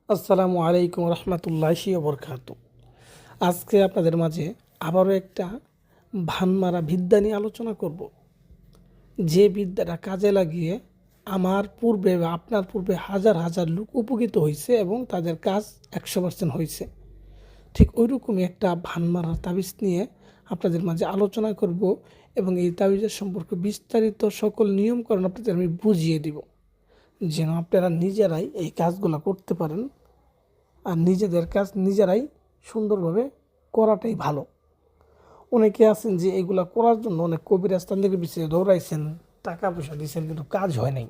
আসসালামু আলাইকুম রহমতুল্লাহি ওবরকাতু। আজকে আপনাদের মাঝে আবারও একটা ভানমারা বিদ্যা নিয়ে আলোচনা করব, যে বিদ্যাটা কাজে লাগিয়ে আমার পূর্বে বা আপনার পূর্বে হাজার হাজার লোক উপকৃত হয়েছে এবং তাদের কাজ 100% হয়েছে। ঠিক ওইরকমই একটা ভানমারা তাবিজ নিয়ে আপনাদের মাঝে আলোচনা করব এবং এই তাবিজের সম্পর্কে বিস্তারিত সকল নিয়মকানুন আপনাদের আমি বুঝিয়ে দিব, যেন আপনারা নিজেরাই এই কাজগুলো করতে পারেন আর নিজেদের কাজ নিজেরাই সুন্দরভাবে করাটাই ভালো। অনেকে আছেন যে এগুলা করার জন্য অনেক কবিরাজ তান্ত্রিকের পিছিয়ে দৌড়াইছেন, টাকা পয়সা দিয়েছেন, কিন্তু কাজ হয় নাই।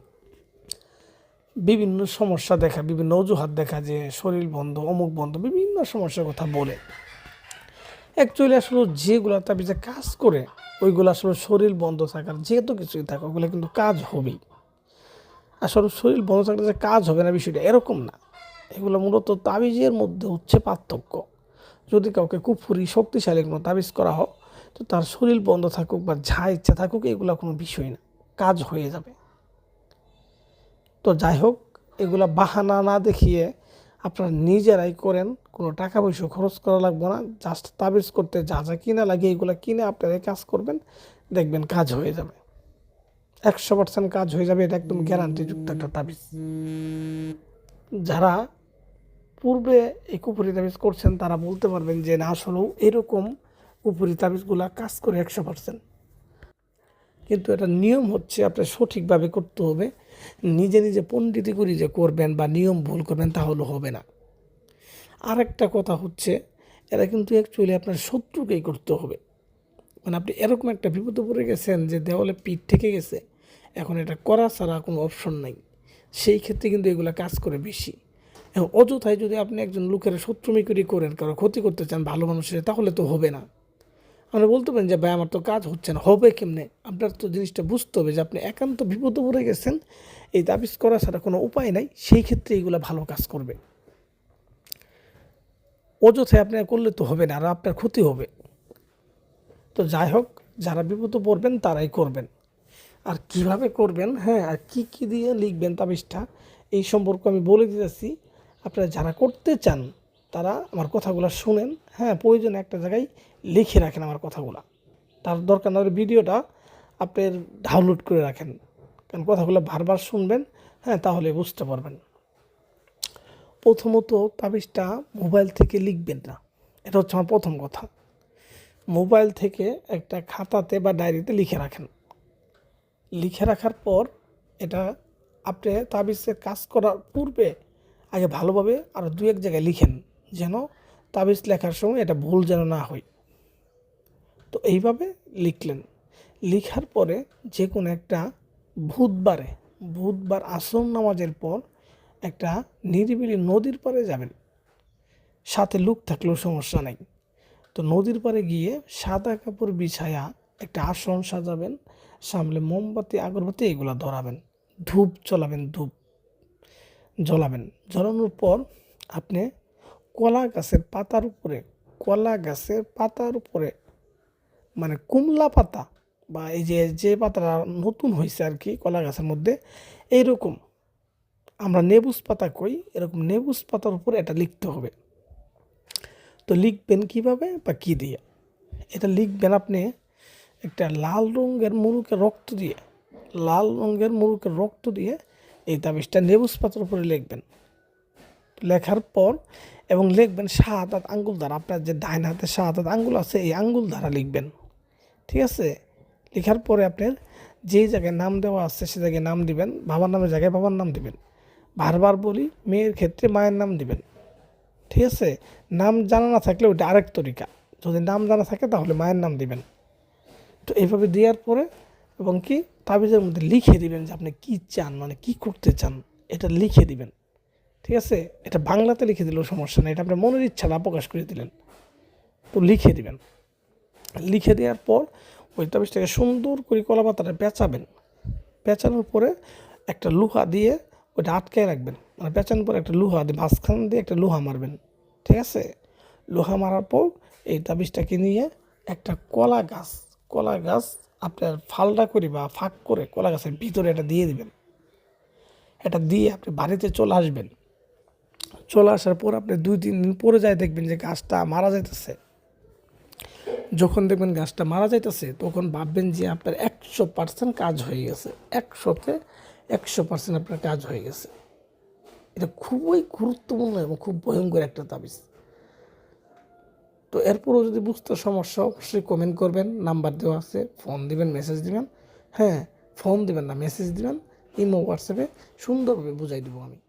বিভিন্ন সমস্যা দেখা, বিভিন্ন অজুহাত দেখা, যে শরীর বন্ধ, অমুক বন্ধ, বিভিন্ন সমস্যার কথা বলে। অ্যাকচুয়ালি আসলে যেগুলো তাবিজে কাজ করে ওইগুলো আসলে শরীর বন্ধ থাকার যেহেতু কিছুই থাকে ওগুলো কিন্তু কাজ হবেই। আসলে শরীর বন্ধ থাকলে যে কাজ হবে না বিষয়টা এরকম না। এগুলো মূলত তাবিজের মধ্যে হচ্ছে পার্থক্য। যদি কাউকে কুফুরি শক্তিশালী কোনো তাবিজ করা হোক, তো তার শরীর বন্ধ থাকুক বা যা ইচ্ছা থাকুক এগুলো কোনো বিষয় না, কাজ হয়ে যাবে। তো যাই হোক, এগুলা বাহানা না দেখিয়ে আপনারা নিজেরাই করেন, কোনো টাকা পয়সা খরচ করা লাগবে না। জাস্ট তাবিজ করতে যা যা কিনা লাগে এগুলো কিনে আপনারা কাজ করবেন, দেখবেন কাজ হয়ে যাবে, 100% কাজ হয়ে যাবে। এটা একদম গ্যারান্টিযুক্ত একটা তাবিজ। যারা পূর্বে এই কুপুরি তাবিজ করছেন তারা বলতে পারবেন যে না, আসলেও এরকম কুপুরি তাবিজগুলা কাজ করে 100%। কিন্তু এটা নিয়ম হচ্ছে আপনার সঠিকভাবে করতে হবে। নিজে নিজে পণ্ডিতি করি যে করবেন বা নিয়ম ভুল করবেন তাহলে হবে না। আর একটা কথা হচ্ছে, এরা কিন্তু অ্যাকচুয়ালি আপনার শত্রুকেই করতে হবে। মানে আপনি এরকম একটা বিপদে পড়ে গেছেন যে দেওয়ালে পিঠ থেকে গেছে, এখন এটা করা ছাড়া কোনো অপশন নাই, সেই ক্ষেত্রে কিন্তু এগুলো কাজ করে বেশি। এখন অযথায় যদি আপনি একজন লোকের শত্রুমিকরি করেন, কারো ক্ষতি করতে চান ভালো মানুষের, তাহলে তো হবে না। আপনি বলতে পারেন যে ভাই আমার তো কাজ হচ্ছে না, হবে কেমনে? আপনার তো জিনিসটা বুঝতে হবে যে আপনি একান্ত বিপদে পড়ে গেছেন, এই তাবিজ করা ছাড়া কোনো উপায় নাই, সেই ক্ষেত্রে এইগুলো ভালো কাজ করবে। অযথায় আপনি করলে তো হবে না, আর আপনার ক্ষতি হবে। তো যাই হোক, যারা বিপদে পড়বেন তারাই করবেন। আর কিভাবে করবেন, হ্যাঁ, আর কি কি দিয়ে লিখবেন তাবিজটা, এই সম্পর্কে আমি বলে দিতেছি। আপনারা যারা করতে চান তারা আমার কথাগুলো শুনেন, হ্যাঁ, প্রয়োজনে একটা জায়গায় লিখে রাখেন আমার কথাগুলো। তার দরকার না হলে ভিডিওটা আপনার ডাউনলোড করে রাখেন, কারণ কথাগুলো বারবার শুনবেন, হ্যাঁ, তাহলে বুঝতে পারবেন। প্রথমত তাবিজটা মোবাইল থেকে লিখবেন না, এটা হচ্ছে আমার প্রথম কথা। মোবাইল থেকে একটা খাতাতে বা ডায়েরিতে লিখে রাখেন। লিখে রাখার পর এটা আপনি তাবিজের কাজ করার পূর্বে আগে ভালোভাবে আরও দু এক জায়গায় লিখেন, যেন তাবিজ লেখার সময় এটা ভুল যেন না হয়। তো এইভাবে লিখলেন। লিখার পরে যে কোনো একটা বুধবার আসর নামাজের পর একটা নিরিবিলি নদীর পাড়ে যাবেন, সাথে লোক থাকলেও সমস্যা নাই। তো নদীর পাড়ে গিয়ে সাদা কাপড় বিছায়া একটা আসন সাজাবেন, সামনে মোমবাতি আগরবাতি এগুলো ধরাবেন, ধূপ জ্বলাবেন। জ্বলানোর পর আপনি কলা গাছের পাতার উপরে মানে কুমলা পাতা বা এই যে যে পাতাটা নতুন হয়েছে আর কি কলা গাছের মধ্যে, এইরকম আমরা নেবুস পাতা কই, এরকম নেবুস পাতার উপরে এটা লিখতে হবে। তো লিখবেন কিভাবে বা কী দিয়ে? এটা লিখবেন আপনি একটা লাল রঙের মুরুকের রক্ত দিয়ে এই তাবিজটা নেবুস পাতার উপরে লিখবেন। লেখার পর এবং লিখবেন শাহাদাত আঙ্গুল দ্বারা, আপনার যে ডাইন হাতে শাহাদাত আঙ্গুল আছে এই আঙ্গুল দ্বারা লিখবেন, ঠিক আছে? লেখার পরে আপনার যেই জায়গায় নাম দেওয়া আছে সে জায়গায় নাম দিবেন, বাবার নামের জায়গায় বাবার নাম দিবেন। বারবার বলি, মেয়ের ক্ষেত্রে মায়ের নাম দিবেন, ঠিক আছে? নাম জানা না থাকলে ওইটা আরেক তরিকা, যদি নাম জানা থাকে তাহলে মায়ের নাম দিবেন। তো এইভাবে দেওয়ার পরে এবং কি তাবিজের মধ্যে লিখে দিবেন যে আপনি কী চান, মানে কী করতে চান, এটা লিখে দিবেন, ঠিক আছে? এটা বাংলাতে লিখে দিলেও সমস্যা নেই, এটা আপনার মনের ইচ্ছা না প্রকাশ করে দিলেন, তো লিখে দিবেন। লিখে দেওয়ার পর ওই তাবিজটাকে সুন্দর করে কলা পাতাটা পেঁচানোর পরে একটা লোহা দিয়ে ওইটা আটকায় রাখবেন, মানে পেঁচানোর পরে একটা লোহা দিয়ে মাঝখান দিয়ে একটা লোহা মারবেন, ঠিক আছে? লোহা মারার পর এই তাবিজটাকে নিয়ে একটা কলা গাছ আপনার ফালটা করে বা ফাঁক করে কলা গাছের ভিতরে এটা দিয়ে দিবেন। এটা দিয়ে আপনি বাড়িতে চলে আসবেন। চলে আসার পর আপনি 2-3 দিন পরে যায় দেখবেন যে গাছটা মারা যাইতেছে। যখন দেখবেন গাছটা মারা যাইতেছে তখন ভাববেন যে আপনার 100% কাজ হয়ে গেছে, 100% আপনার কাজ হয়ে গেছে। এটা খুবই গুরুত্বপূর্ণ এবং খুব ভয়ঙ্কর একটা তাবিজ। তো এরপরও যদি বুঝতে সমস্যা অবশ্যই কমেন্ট করবেন, নাম্বার দেওয়া আছে, ফোন দিবেন, মেসেজ দিবেন। হ্যাঁ, ফোন দিবেন না, মেসেজ দিবেন, ইমো হোয়াটসঅ্যাপে সুন্দরভাবে বুঝাই দেবো আমি।